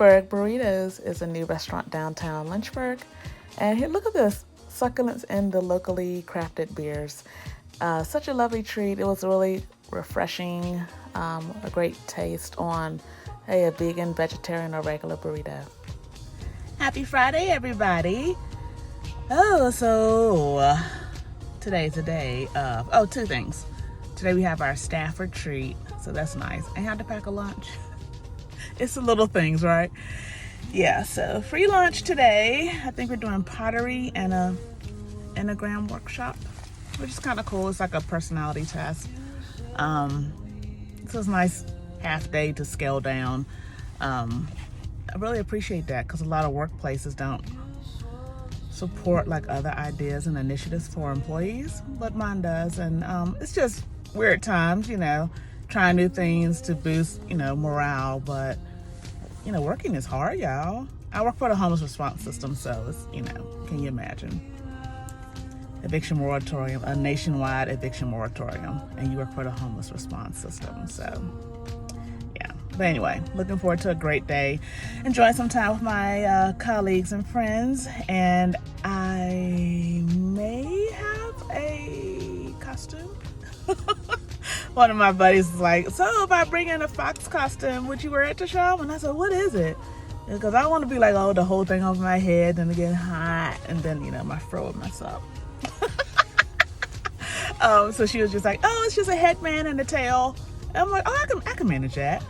Lynchburg Burritos is a new restaurant downtown Lynchburg. And here, look at this succulents in the locally crafted beers. Such a lovely treat. It was really refreshing, a great taste on, hey, a vegan, vegetarian, or regular burrito. Happy Friday, everybody. Today's a day of, two things. Today we have our staff retreat, so that's nice. I had to pack a lunch. It's the little things, right? Yeah, so free lunch today. I think we're doing pottery and a enneagram workshop, which is kind of cool. It's like a personality test. So it's a nice half day to scale down. I really appreciate that because a lot of workplaces don't support like other ideas and initiatives for employees, but mine does. And it's just weird times, trying new things to boost, morale, but working is hard, y'all. I work for the homeless response system, so it's, can you imagine? Eviction moratorium, a nationwide eviction moratorium, and you work for the homeless response system, so yeah. But anyway, looking forward to a great day, enjoying some time with my colleagues and friends, and I may have a costume. One of my buddies was like, so if I bring in a fox costume, would you wear it to show? And I said, what is it? Because I want to be like, the whole thing over my head and get hot, and then, my fro would mess up. So she was just like, it's just a headband and a tail. And I'm like, I can manage that.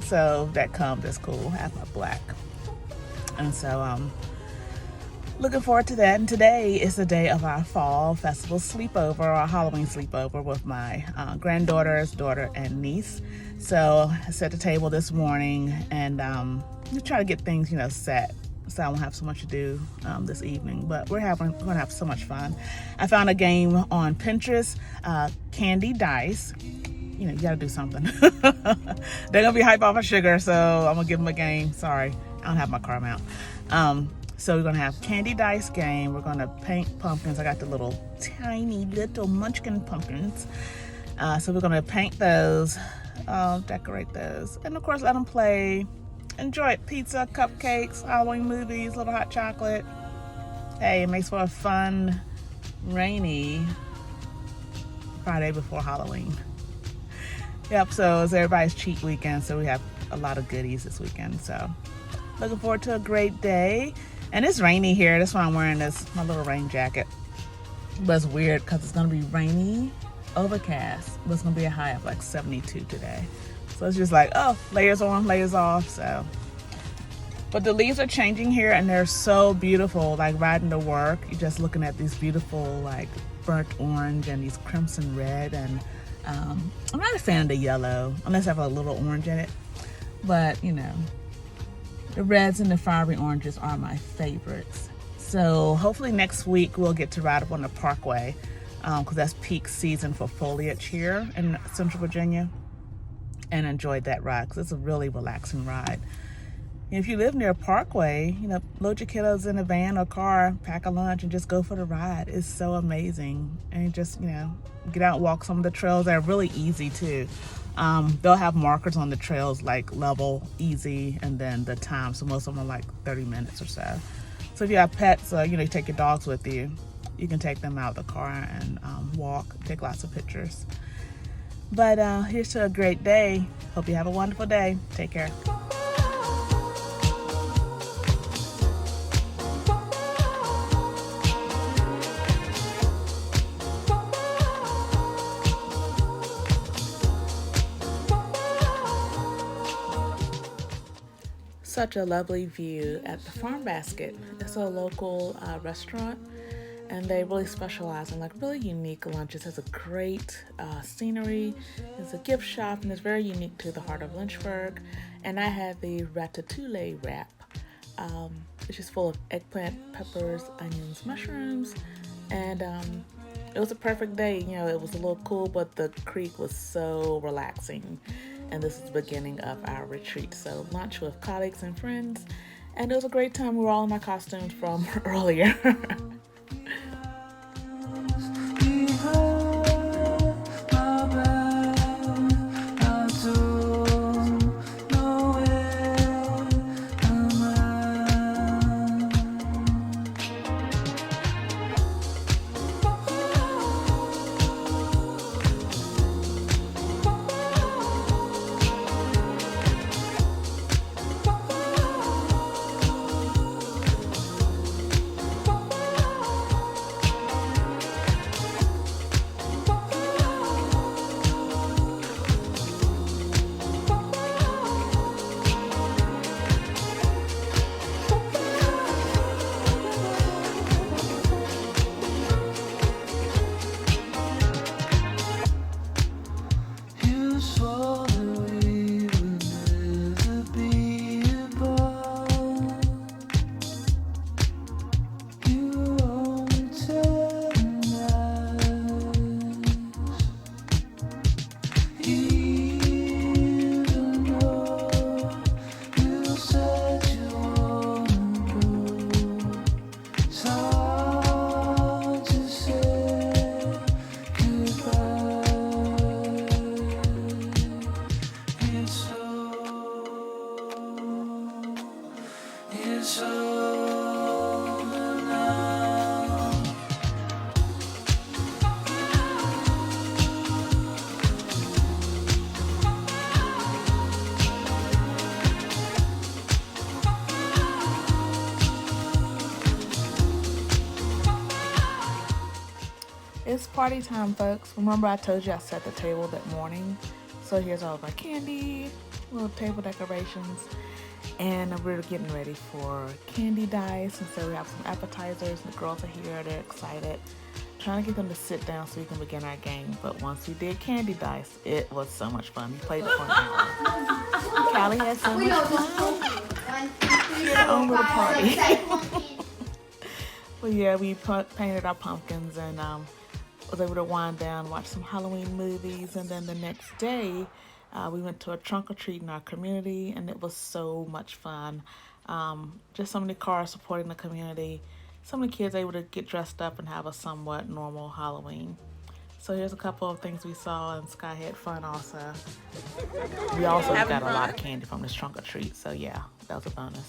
So that comes, that's cool. I have my black. And so, looking forward to that. And today is the day of our fall festival sleepover, our Halloween sleepover with my granddaughters, daughter, and niece. So I set the table this morning and try to get things, set, so I won't have so much to do this evening. But we're going to have so much fun. I found a game on Pinterest, Candy Dice. You got to do something. They're going to be hype off of sugar, so I'm going to give them a game. Sorry, I don't have my car mount. So we're going to have candy dice game. We're going to paint pumpkins. I got the tiny little munchkin pumpkins. So we're going to paint those, decorate those. And of course, let them play. Enjoy it. Pizza, cupcakes, Halloween movies, little hot chocolate. Hey, it makes for a fun, rainy Friday before Halloween. Yep, so it's everybody's cheat weekend. So we have a lot of goodies this weekend. So looking forward to a great day. And it's rainy here. That's why I'm wearing my little rain jacket. But it's weird because it's going to be rainy, overcast. But it's going to be a high of like 72 today. So it's just like, layers on, layers off. So, but the leaves are changing here and they're so beautiful. Like riding to work, you're just looking at these beautiful like burnt orange and these crimson red. And I'm not a fan of the yellow unless I have a little orange in it. But, the reds and the fiery oranges are my favorites. So hopefully next week we'll get to ride up on the Parkway because that's peak season for foliage here in Central Virginia, and enjoy that ride because it's a really relaxing ride. And if you live near a Parkway, load your kiddos in a van or car, pack a lunch, and just go for the ride. It's so amazing. And just, get out and walk some of the trails that are really easy too. They'll have markers on the trails like level, easy, and then the time. So most of them are like 30 minutes or so. So if you have pets, you take your dogs with you, you can take them out of the car and walk, take lots of pictures. But here's to a great day. Hope you have a wonderful day. Take care. Such a lovely view at the Farm Basket. It's a local restaurant, and they really specialize in like really unique lunches. It has a great scenery. It's a gift shop, and it's very unique to the heart of Lynchburg. And I had the ratatouille wrap. It's just full of eggplant, peppers, onions, mushrooms, and it was a perfect day. It was a little cool, but the creek was so relaxing. And this is the beginning of our retreat. So lunch with colleagues and friends. And it was a great time. We were all in our costumes from earlier. It's party time, folks. Remember I told you I set the table that morning? So here's all of our candy, little table decorations, and we're getting ready for candy dice. And so we have some appetizers. The girls are here, they're excited. Trying to get them to sit down so we can begin our game. But once we did candy dice, it was so much fun. We played it for an hour. Callie had so much fun. Her own little party. But yeah, we painted our pumpkins and was able to wind down, watch some Halloween movies, and then the next day we went to a trunk or treat in our community, and it was so much fun. Just so many cars supporting the community, so many kids able to get dressed up and have a somewhat normal Halloween. So here's a couple of things we saw, and Sky had fun also. We also got a lot of candy from this trunk or treat, so yeah, that was a bonus.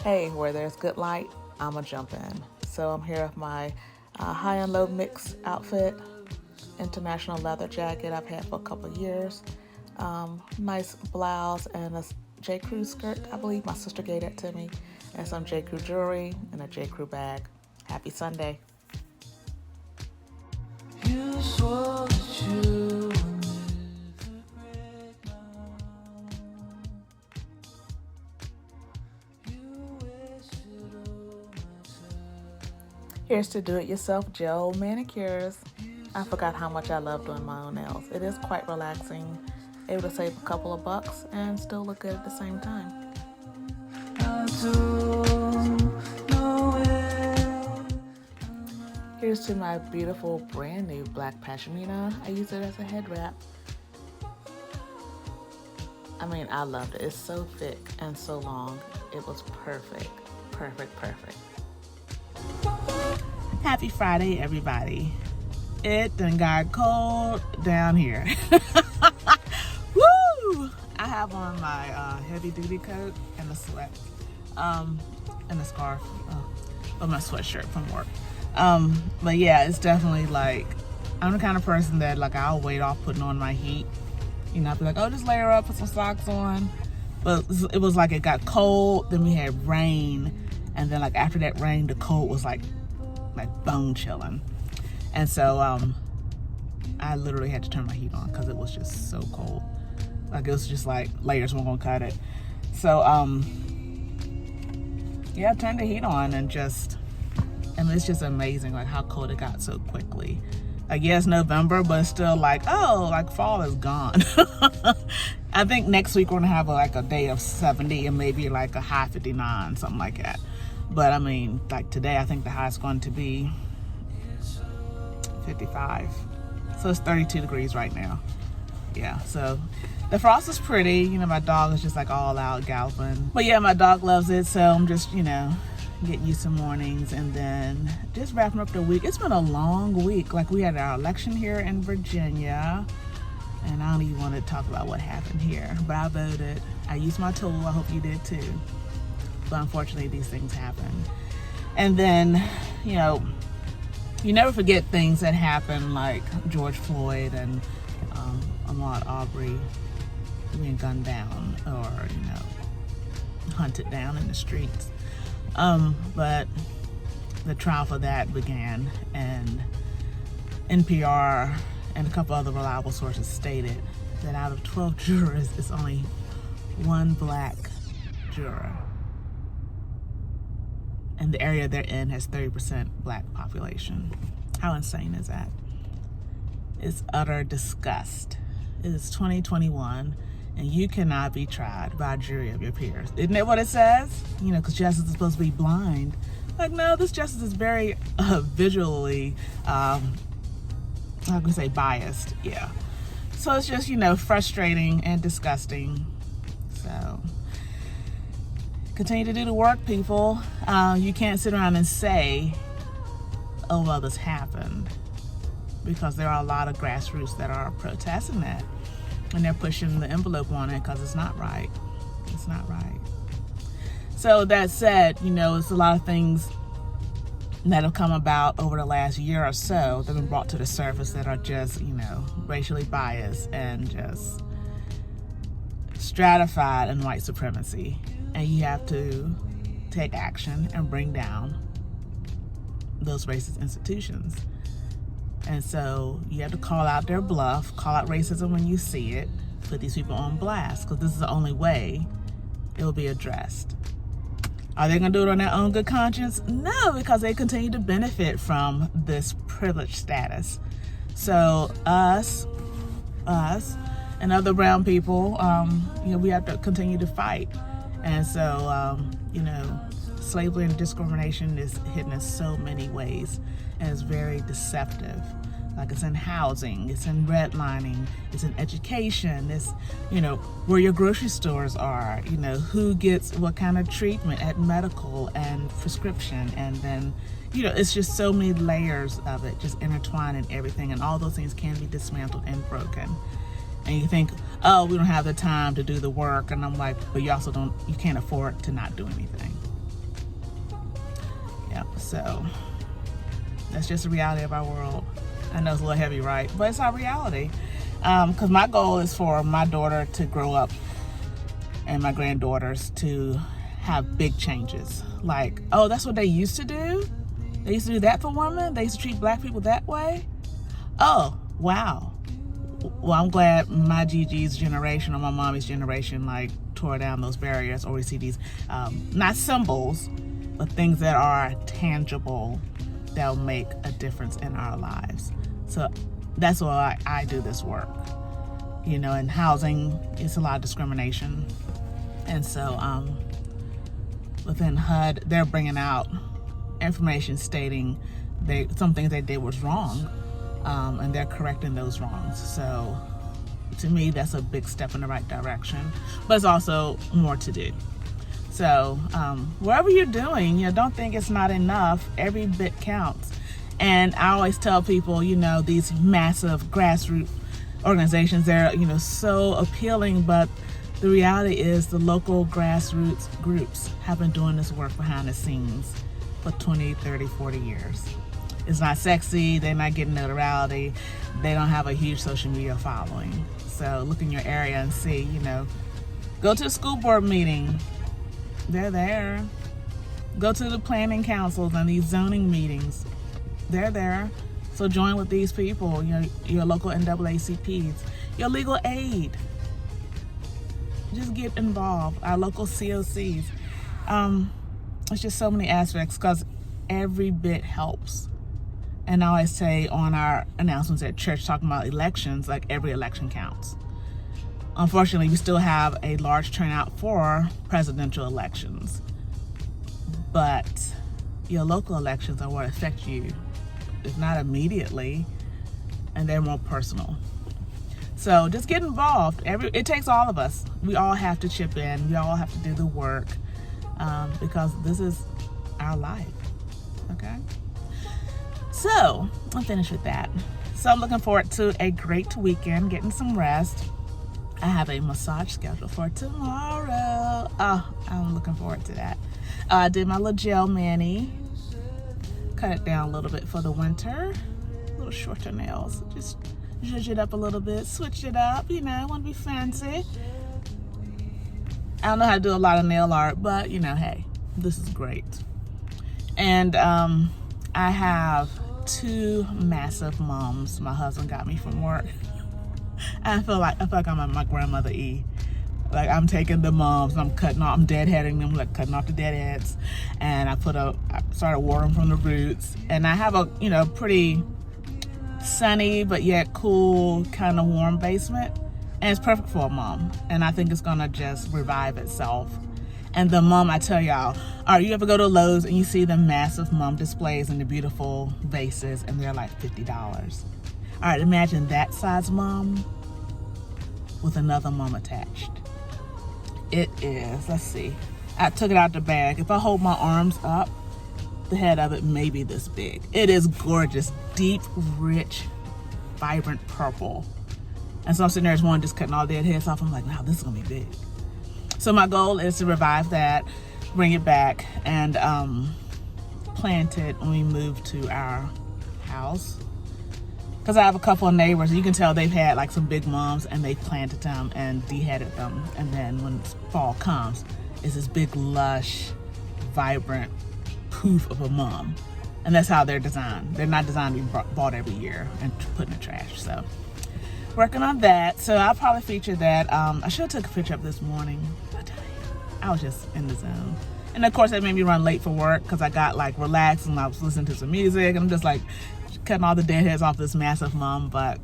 Hey, where there's good light, I'ma jump in. So I'm here with my high and low mix outfit, international leather jacket I've had for a couple of years, nice blouse and a J. Crew skirt, I believe my sister gave that to me, and some J. Crew jewelry and a J. Crew bag. Happy Sunday. You swore that you Here's to do-it-yourself gel manicures. I forgot how much I love doing my own nails. It is quite relaxing, able to save a couple of bucks and still look good at the same time. Here's to my beautiful brand new black pashmina. I use it as a head wrap. I mean, I loved it. It's so thick and so long. It was perfect, perfect, perfect. Happy Friday, everybody. It done got cold down here. Woo! I have on my heavy duty coat and a sweat, and a scarf, or my sweatshirt from work. But yeah, it's definitely like, I'm the kind of person that like I'll wait off putting on my heat. You know, I'll be like, oh, just layer up, put some socks on. But it was like it got cold, then we had rain, and then like after that rain, the cold was like bone chilling. And so I literally had to turn my heat on because it was just so cold. Like it was just like layers weren't gonna cut it. So yeah, I turned the heat on and just, I mean, it's just amazing like how cold it got so quickly. Like yeah, it's November, but it's still like, oh, like fall is gone. I think next week we're gonna have like a day of 70 and maybe like a high 59, something like that. But I mean, like today, I think the high is going to be 55. So it's 32 degrees right now. Yeah, so the frost is pretty. You know, my dog is just like all out galloping. But yeah, my dog loves it. So I'm just, you know, getting used to mornings and then just wrapping up the week. It's been a long week. Like we had our election here in Virginia. And I don't even want to talk about what happened here. But I voted. I used my tool. I hope you did too. But unfortunately, these things happen. And then, you know, you never forget things that happen, like George Floyd and Ahmaud Arbery being gunned down or, you know, hunted down in the streets. But the trial for that began, and NPR and a couple other reliable sources stated that out of 12 jurors, it's only one black juror. And the area they're in has 30% black population. How insane is that? It's utter disgust. It is 2021, and you cannot be tried by a jury of your peers. Isn't that what it says? You know, because justice is supposed to be blind. Like, no, this justice is very visually, how can I say, biased. Yeah. So it's just, frustrating and disgusting. So continue to do the work, people. You can't sit around and say, oh, well, this happened, because there are a lot of grassroots that are protesting that, and they're pushing the envelope on it because it's not right. It's not right. So that said, it's a lot of things that have come about over the last year or so that have been brought to the surface that are just, racially biased and just stratified in white supremacy. And you have to take action and bring down those racist institutions. And so you have to call out their bluff, call out racism when you see it, put these people on blast, because this is the only way it will be addressed. Are they going to do it on their own good conscience? No, because they continue to benefit from this privileged status. So us, and other brown people, we have to continue to fight. And so, slavery and discrimination is hidden in so many ways, and it's very deceptive. Like, it's in housing, it's in redlining, it's in education, it's, where your grocery stores are, who gets what kind of treatment at medical and prescription. And then, it's just so many layers of it, just intertwined in everything. And all those things can be dismantled and broken. And you think, oh, we don't have the time to do the work. And I'm like, but you also you can't afford to not do anything. Yep, so that's just the reality of our world. I know it's a little heavy, right? But it's our reality. Because my goal is for my daughter to grow up and my granddaughters to have big changes. Like, oh, that's what they used to do? They used to do that for women? They used to treat black people that way? Oh, wow. Well, I'm glad my Gigi's generation or my mommy's generation tore down those barriers, or we see these, not symbols, but things that are tangible that'll make a difference in our lives. So that's why I do this work. In housing, it's a lot of discrimination. And so within HUD, they're bringing out information stating some things they did was wrong, and they're correcting those wrongs. So to me, that's a big step in the right direction, but it's also more to do. So whatever you're doing, don't think it's not enough. Every bit counts. And I always tell people, these massive grassroots organizations, they're, so appealing, but the reality is the local grassroots groups have been doing this work behind the scenes for 20, 30, 40 years. It's not sexy. They're not getting notoriety. They don't have a huge social media following. So look in your area and see, go to the school board meeting. They're there. Go to the planning councils and these zoning meetings. They're there. So join with these people, your local NAACPs, your legal aid. Just get involved. Our local COCs. It's just so many aspects, because every bit helps. And I always say on our announcements at church talking about elections, every election counts. Unfortunately, we still have a large turnout for presidential elections. But your local elections are what affect you, if not immediately, and they're more personal. So just get involved. It takes all of us. We all have to chip in. We all have to do the work, because this is our life, okay? So I'm finished with that. So I'm looking forward to a great weekend, getting some rest. I have a massage scheduled for tomorrow. Oh, I'm looking forward to that. I did my little gel mani. Cut it down a little bit for the winter. A little shorter nails. Just zhuzh it up a little bit. Switch it up, want to be fancy. I don't know how to do a lot of nail art, but, hey, this is great. And I have 2 massive mums my husband got me from work. I feel like I'm at my grandmother E. I'm taking the mums, I'm deadheading them, cutting off the deadheads, and I started watering from the roots. And I have a, pretty sunny but yet cool, kind of warm basement, and it's perfect for a mom. And I think it's gonna just revive itself. And the mum, I tell y'all, all right, you ever go to Lowe's and you see the massive mum displays and the beautiful vases, and they're like $50. All right, imagine that size mum with another mum attached. It is, let's see, I took it out the bag. If I hold my arms up, the head of it may be this big. It is gorgeous, deep, rich, vibrant purple. And so I'm sitting there as one just cutting all dead heads off. I'm like, wow, this is gonna be big. So my goal is to revive that, bring it back, and plant it when we move to our house. Because I have a couple of neighbors, you can tell they've had like some big mums and they planted them and deheaded them. And then when fall comes, it's this big, lush, vibrant poof of a mum. And that's how they're designed. They're not designed to be bought every year and put in the trash. So working on that. So I'll probably feature that. I should have took a picture up this morning. I was just in the zone. And of course that made me run late for work because I got like relaxed and I was listening to some music and I'm just like cutting all the dead heads off this massive mum, but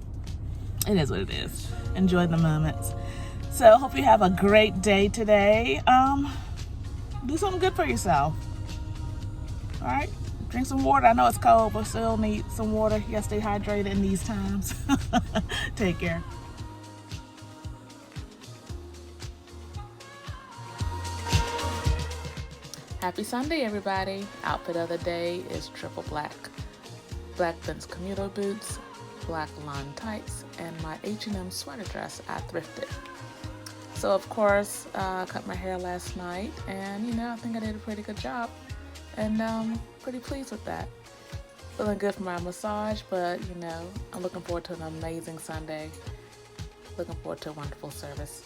it is what it is. Enjoy the moments. So hope you have a great day today. Do something good for yourself. All right, drink some water. I know it's cold, but still need some water. You gotta stay hydrated in these times. Take care. Happy Sunday, everybody. Outfit of the day is triple black. Black Vince Commuter boots, black lawn tights, and my H&M sweater dress I thrifted. So of course, I cut my hair last night, and I think I did a pretty good job, and pretty pleased with that. Feeling good for my massage, but I'm looking forward to an amazing Sunday. Looking forward to a wonderful service.